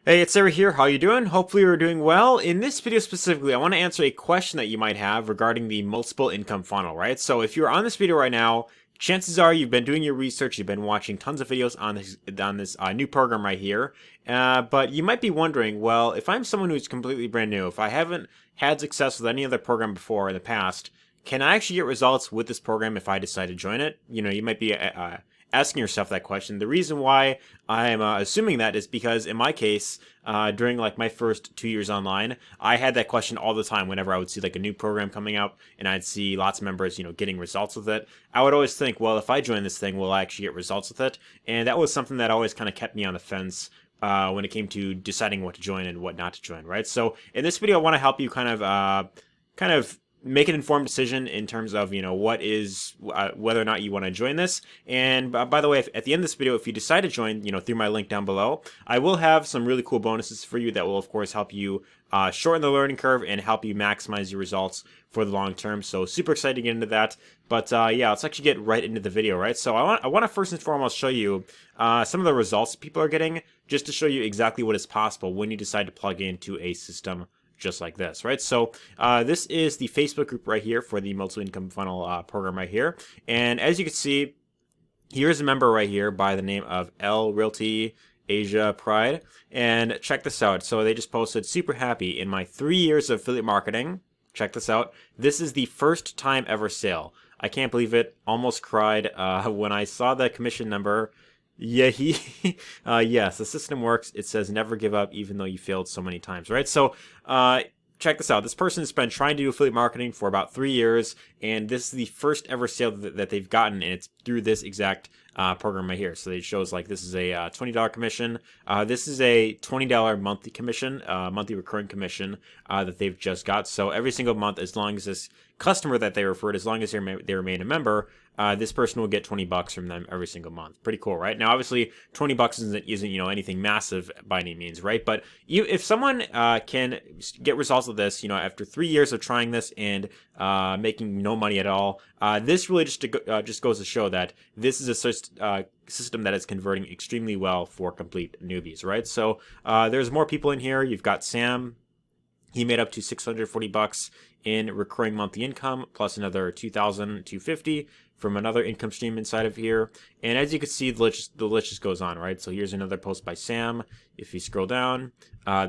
Hey, it's Arie here. How you doing? Hopefully you're doing well. In this video specifically, I want to answer a question that you might have regarding the multiple income funnel, right? So if you're on this video right now, chances are you've been doing your research, you've been watching tons of videos on this new program right here. But you might be wondering, well, if I'm someone who's completely brand new, if I haven't had success with any other program before in the past, can I actually get results with this program if I decide to join it? You might be asking yourself that question. The reason why I'm assuming that is because in my case, during like my first 2 years online, I had that question all the time whenever I would see like a new program coming out and I'd see lots of members, getting results with it. I would always think, well, if I join this thing, will I actually get results with it? And that was something that always kind of kept me on the fence when it came to deciding what to join and what not to join, right? So in this video, I want to help you kind of make an informed decision in terms of what is whether or not you want to join this. And by the way, at the end of this video, if you decide to join through my link down below, I will have some really cool bonuses for you that will of course help you shorten the learning curve and help you maximize your results for the long term. So super excited to get into that. But yeah, let's actually get right into the video, right? So I want to first and foremost show you some of the results people are getting, just to show you exactly what is possible when you decide to plug into a system just like this, right? So this is the Facebook group right here for the multiple income funnel program right here. And as you can see, here's a member right here by the name of L Realty Asia Pride. And check this out. So they just posted, super happy in my 3 years of affiliate marketing. Check this out. This is the first time ever sale. I can't believe it. Almost cried when I saw the commission number. Yeah, yes, the system works. It says never give up even though you failed so many times, right? So, check this out. This person's been trying to do affiliate marketing for about 3 years, and this is the first ever sale that they've gotten, and it's through this exact program right here. So it shows like this is a $20 commission. This is a $20 monthly commission, monthly recurring commission that they've just got. So every single month, as long as this customer that they referred, as long as they remain a member, this person will get $20 from them every single month. Pretty cool, right? Now, obviously, $20 isn't anything massive by any means, right? But if someone can get results of this, after 3 years of trying this and making no money at all, this really just goes to show that this is a system that is converting extremely well for complete newbies, right? So there's more people in here. You've got Sam. He made up to $640 in recurring monthly income, plus another $2,250 from another income stream inside of here. And as you can see, the list just goes on, right? So here's another post by Sam. If you scroll down,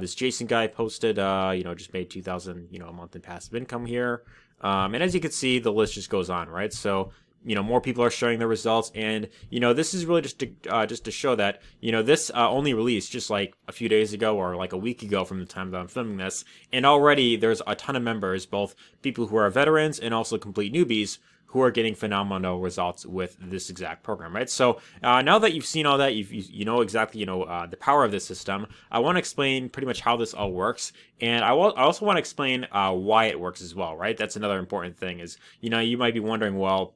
this Jason guy posted, just made $2,000, a month in passive income here. And as you can see, the list just goes on, right? So more people are showing the results, and this is really just to show that this only released just like a few days ago or like a week ago from the time that I'm filming this, and already there's a ton of members, both people who are veterans and also complete newbies, who are getting phenomenal results with this exact program, right? So now that you've seen all that, you know exactly the power of this system. I want to explain pretty much how this all works, and I also want to explain why it works as well, right? That's another important thing. Is you might be wondering, well,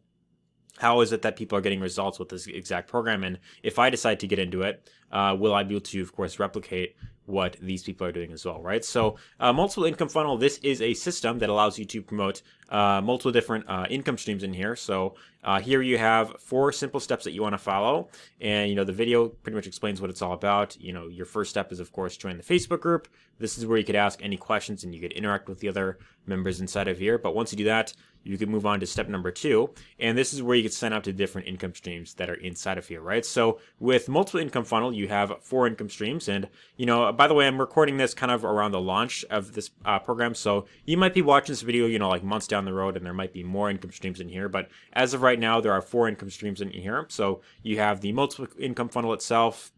how is it that people are getting results with this exact program? And if I decide to get into it, will I be able to, of course, replicate what these people are doing as well, right? So multiple income funnel, this is a system that allows you to promote multiple different income streams in here. So here you have 4 simple steps that you want to follow. And, the video pretty much explains what it's all about. Your first step is, of course, join the Facebook group. This is where you could ask any questions and you could interact with the other members inside of here. But once you do that, you can move on to step number 2. And this is where you can sign up to different income streams that are inside of here, right? So with multiple income funnel, you have 4 income streams. And, by the way, I'm recording this kind of around the launch of this program. So you might be watching this video, like months down the road, and there might be more income streams in here. But as of right now, there are 4 income streams in here. So you have the multiple income funnel itself.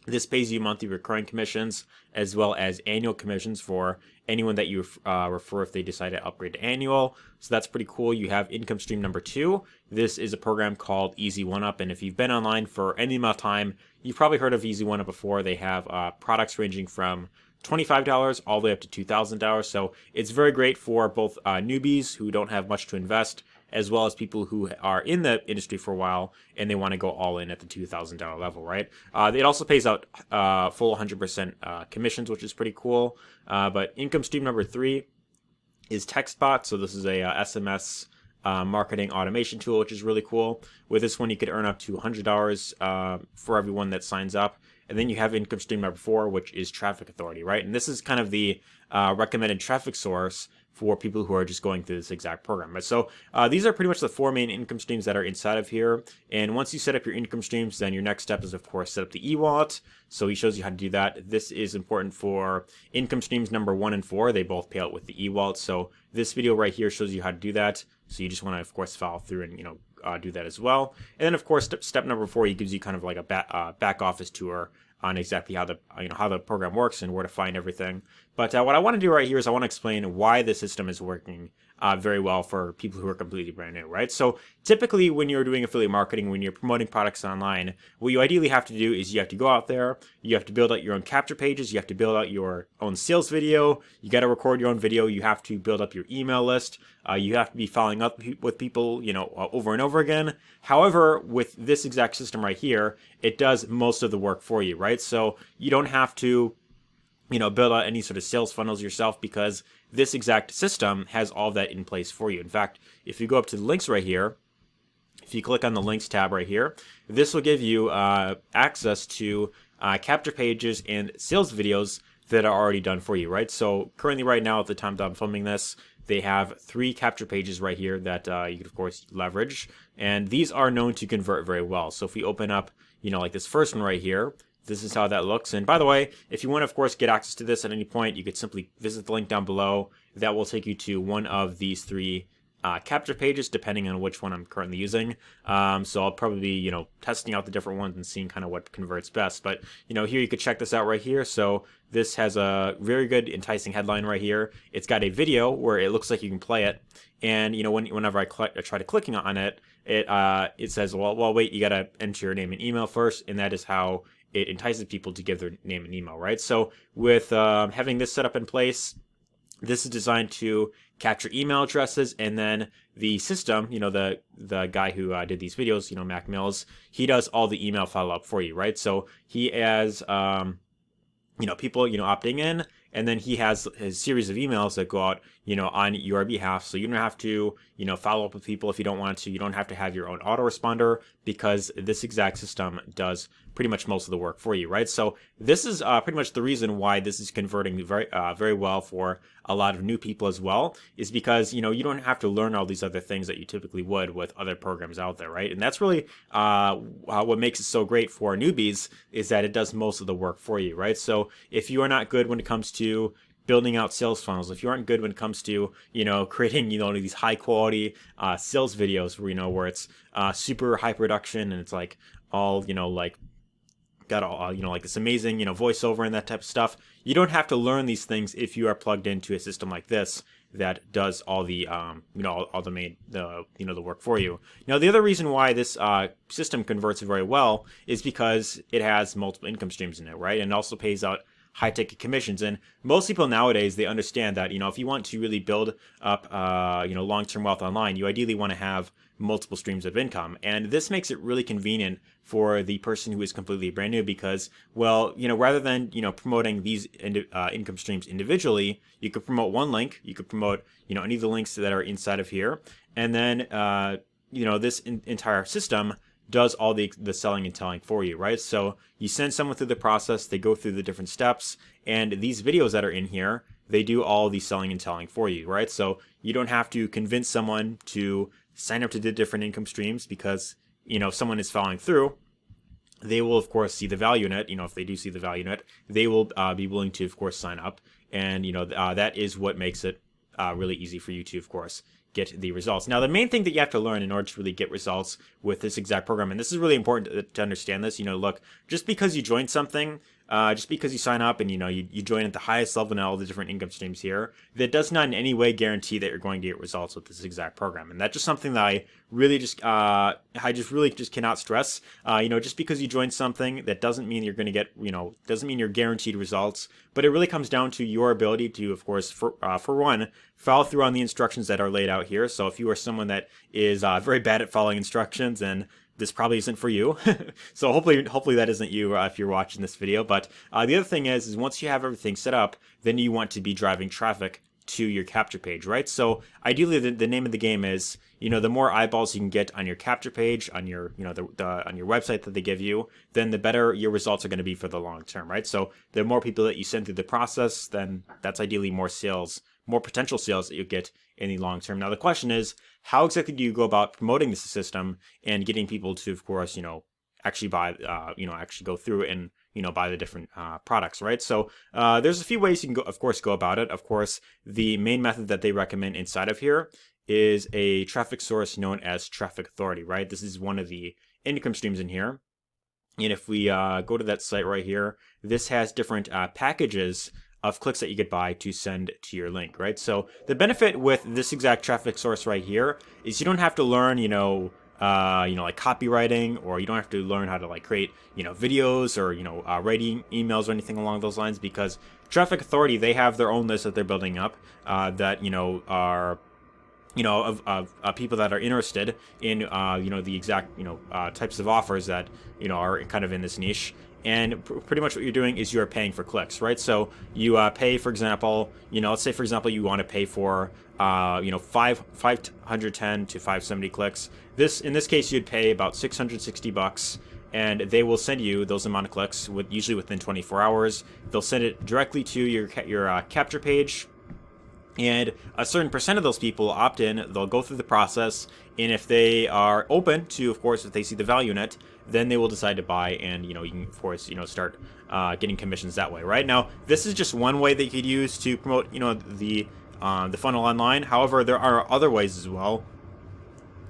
This pays you monthly recurring commissions as well as annual commissions for anyone that you refer if they decide to upgrade to annual. So that's pretty cool. You have income stream number 2. This is a program called Easy One Up. And if you've been online for any amount of time, you've probably heard of Easy One Up before. They have products ranging from $25 all the way up to $2,000. So it's very great for both newbies who don't have much to invest, as well as people who are in the industry for a while and they want to go all in at the $2,000 level, right? It also pays out full 100% commissions, which is pretty cool. But income stream number 3 is TextBot. So this is a SMS marketing automation tool, which is really cool. With this one, you could earn up to $100 for everyone that signs up. and then you have income stream number 4, which is traffic authority, right? And this is kind of the recommended traffic source for people who are just going through this exact program. Right? So these are pretty much the 4 main income streams that are inside of here. And once you set up your income streams, then your next step is, of course, set up the e-wallet. So he shows you how to do that. This is important for income streams number 1 and 4. They both pay out with the e-wallet. So this video right here shows you how to do that. So you just want to, of course, follow through and, do that as well. And then, of course, step number 4, he gives you kind of like a back office tour on exactly how the program works and where to find everything. But what I want to do right here is I want to explain why the system is working very well for people who are completely brand new, right? So typically when you're doing affiliate marketing, when you're promoting products online, what you ideally have to do is you have to go out there, you have to build out your own capture pages, you have to build out your own sales video, you got to record your own video, you have to build up your email list, you have to be following up with people, over and over again. However, with this exact system right here, it does most of the work for you, right? So you don't have to build out any sort of sales funnels yourself, because this exact system has all of that in place for you. In fact, if you go up to the links right here, if you click on the links tab right here, this will give you access to capture pages and sales videos that are already done for you, right? So currently right now, at the time that I'm filming this, they have 3 capture pages right here that you can, of course, leverage. And these are known to convert very well. So if we open up, like this first one right here, this is how that looks. And by the way, if you want to, of course, get access to this at any point, you could simply visit the link down below. That will take you to one of these 3 capture pages, depending on which one I'm currently using. So I'll probably be, testing out the different ones and seeing kind of what converts best. But, here you could check this out right here. So this has a very good, enticing headline right here. It's got a video where it looks like you can play it. And, whenever I try to clicking on it, it says, well, wait, you got to enter your name and email first. And that is how it entices people to give their name and email, right? So with having this set up in place, this is designed to capture email addresses, and then the system, the guy who did these videos, Mac Mills, he does all the email follow-up for you, right? So he has, people, opting in, and then he has his series of emails that go out, on your behalf. So you don't have to, follow up with people if you don't want to. You don't have to have your own autoresponder, because this exact system does pretty much most of the work for you, right? So this is pretty much the reason why this is converting very well for a lot of new people as well, is because, you don't have to learn all these other things that you typically would with other programs out there, right? And that's really what makes it so great for newbies, is that it does most of the work for you, right? So if you are not good when it comes to building out sales funnels, if you aren't good when it comes to, creating, these high quality sales videos where it's super high production and it's like all, got all, like this amazing, voiceover and that type of stuff. You don't have to learn these things if you are plugged into a system like this that does all the, all the work for you. Now, the other reason why this system converts very well is because it has multiple income streams in it, right? And it also pays out high-ticket commissions. And most people nowadays, they understand that, if you want to really build up, long-term wealth online, you ideally want to have multiple streams of income. And this makes it really convenient for the person who is completely brand new, because, well, rather than, promoting these income streams individually, you could promote one link, you could promote, any of the links that are inside of here. And then, this entire system does all the selling and telling for you, right? So you send someone through the process, they go through the different steps, and these videos that are in here, they do all the selling and telling for you, right? So you don't have to convince someone to sign up to the different income streams, because, if someone is following through, they will, of course, see the value in it. If they do see the value in it, they will be willing to, of course, sign up. And, that is what makes it really easy for you to, of course, get the results. Now, the main thing that you have to learn in order to really get results with this exact program, and this is really important to understand this, look, just because you join something, just because you sign up and, you join at the highest level in all the different income streams here, that does not in any way guarantee that you're going to get results with this exact program. And that's just something that I really just cannot stress. Just because you join something, that doesn't mean you're going to get, doesn't mean you're guaranteed results, but it really comes down to your ability to, of course, for one, follow through on the instructions that are laid out here. So if you are someone that is very bad at following instructions, and this probably isn't for you. So hopefully that isn't you if you're watching this video. But the other thing is once you have everything set up, then you want to be driving traffic to your capture page, right? So ideally, the name of the game is, the more eyeballs you can get on your capture page, on your, on your website that they give you, then the better your results are going to be for the long term, right? So the more people that you send through the process, then that's ideally more sales, more potential sales that you get in the long term. Now, the question is, how exactly do you go about promoting this system and getting people to, of course, actually buy, actually go through and, buy the different products, right? So there's a few ways you can go, of course, go about it. Of course, the main method that they recommend inside of here is a traffic source known as traffic authority, right? This is one of the income streams in here. And if we go to that site right here, this has different packages of clicks that you could buy to send to your link, right? So the benefit with this exact traffic source right here is you don't have to learn, like copywriting, or you don't have to learn how to like create, videos or, writing emails or anything along those lines, because Traffic Authority, they have their own list that they're building up that, are of people that are interested in, the exact, types of offers that, are kind of in this niche. And pretty much what you're doing is you're paying for clicks, right? So you pay, for example, let's say, for example, you want to pay for, 510 to 570 clicks. In this case, you'd pay about $660, and they will send you those amount of clicks usually within 24 hours. They'll send it directly to your capture page. And a certain percent of those people opt in, they'll go through the process, and if they are open to, of course, if they see the value in it, then they will decide to buy, and, you can, of course, start getting commissions that way, right? Now, this is just one way that you could use to promote, the funnel online. However, there are other ways as well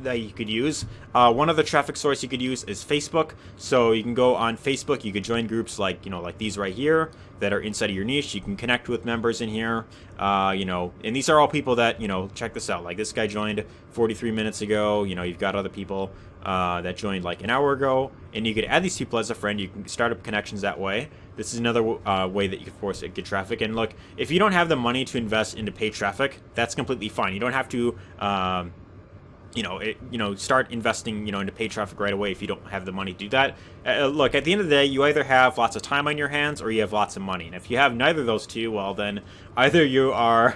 that you could use. One other traffic source you could use is Facebook. So you can go on Facebook, you could join groups like, like these right here that are inside of your niche. You can connect with members in here, and these are all people that, check this out. Like this guy joined 43 minutes ago. You've got other people that joined like an hour ago, and you could add these people as a friend. You can start up connections that way. This is another way that you can, of course, get traffic. And look, if you don't have the money to invest into paid traffic, that's completely fine. You don't have to, start investing, into paid traffic right away if you don't have the money to do that. Look, at the end of the day, you either have lots of time on your hands or you have lots of money. And if you have neither of those two, well, then either you are,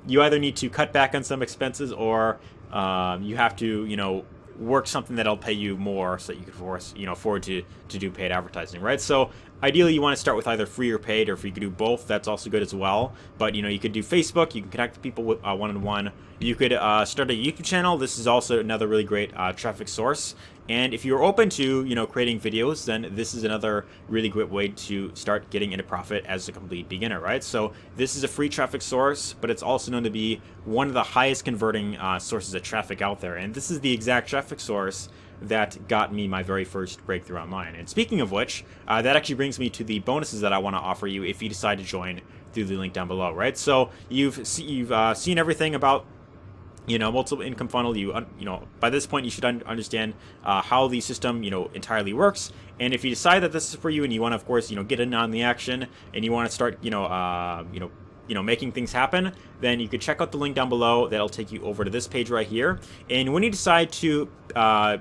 you either need to cut back on some expenses, or you have to, work something that'll pay you more so that you can afford to do paid advertising, right? So ideally you want to start with either free or paid, or if you could do both, that's also good as well. But you could do Facebook, you can connect with people with one-on-one. You could start a YouTube channel. This is also another really great traffic source. And if you're open to, creating videos, then this is another really great way to start getting into profit as a complete beginner, right? So this is a free traffic source, but it's also known to be one of the highest converting sources of traffic out there. And this is the exact traffic source that got me my very first breakthrough online. And speaking of which, that actually brings me to the bonuses that I want to offer you if you decide to join through the link down below, right? So you've seen everything about multiple income funnel. By this point you should understand how the system entirely works. And if you decide that this is for you and you want to, of course, get in on the action, and you want to start making things happen, then you could check out the link down below. That'll take you over to this page right here. And when you decide to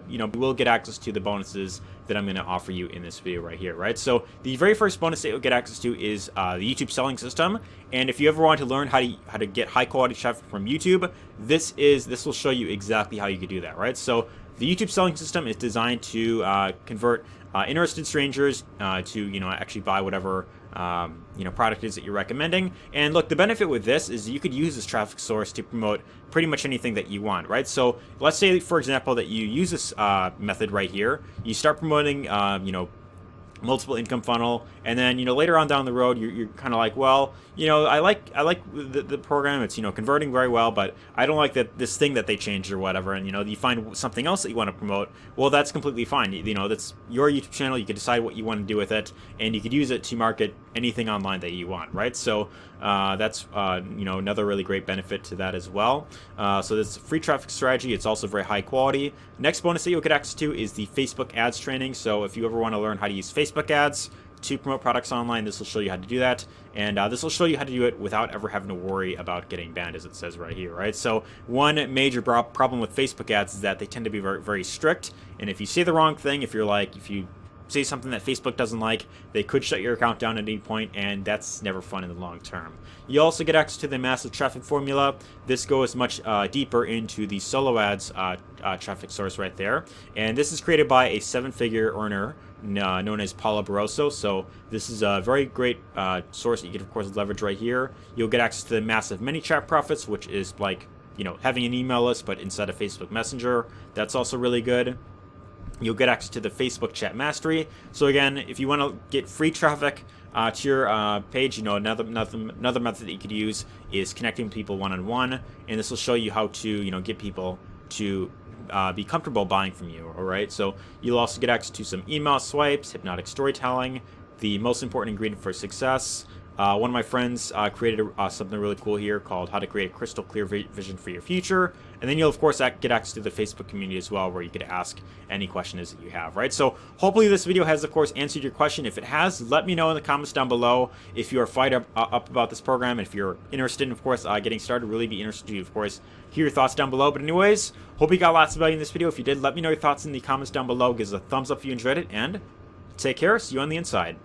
you will get access to the bonuses that I'm going to offer you in this video right here, right? So the very first bonus that you'll get access to is the YouTube selling system. And if you ever want to learn how to get high quality traffic from YouTube, this will show you exactly how you could do that, right? So the YouTube selling system is designed to convert interested strangers to actually buy whatever product is that you're recommending. And look, the benefit with this is you could use this traffic source to promote pretty much anything that you want, right? So let's say, for example, that you use this method right here. You start promoting multiple income funnel, and then later on down the road you're kind of like, well, I like the program, it's converting very well, but I don't like this thing that they changed or whatever, and you find something else that you want to promote. Well, that's completely fine. That's your YouTube channel. You can decide what you want to do with it, and you could use it to market anything online that you want, right? So that's another really great benefit to that as well. So this free traffic strategy, it's also very high quality. Next bonus that you'll get access to is the Facebook ads training. So if you ever want to learn how to use Facebook ads to promote products online, this will show you how to do that. And this will show you how to do it without ever having to worry about getting banned, as it says right here, right? So one major problem with Facebook ads is that they tend to be very, very strict. And if you say the wrong thing, if you say something that Facebook doesn't like, they could shut your account down at any point, and that's never fun in the long term. You also get access to the massive traffic formula. This goes much deeper into the solo ads traffic source right there, and this is created by a 7-figure earner known as Paula Barroso. So this is a very great source that you can of course leverage right here. You'll get access to the massive ManyChat profits, which is like, you know, having an email list but inside of Facebook Messenger. That's also really good. You'll get access to the Facebook Chat Mastery. So again, if you want to get free traffic to your page, you know, another method that you could use is connecting with people one-on-one, and this will show you how to, you know, get people to be comfortable buying from you. All right, so you'll also get access to some email swipes, hypnotic storytelling, the most important ingredient for success. One of my friends created something really cool here called How to Create a Crystal Clear Vision for Your Future. And then you'll, of course, get access to the Facebook community as well, where you could ask any questions that you have, right? So hopefully this video has, of course, answered your question. If it has, let me know in the comments down below if you are fired up about this program. And if you're interested in, of course, getting started, really be interested to, of course, hear your thoughts down below. But anyways, hope you got lots of value in this video. If you did, let me know your thoughts in the comments down below. Give us a thumbs up if you enjoyed it, and take care. See you on the inside.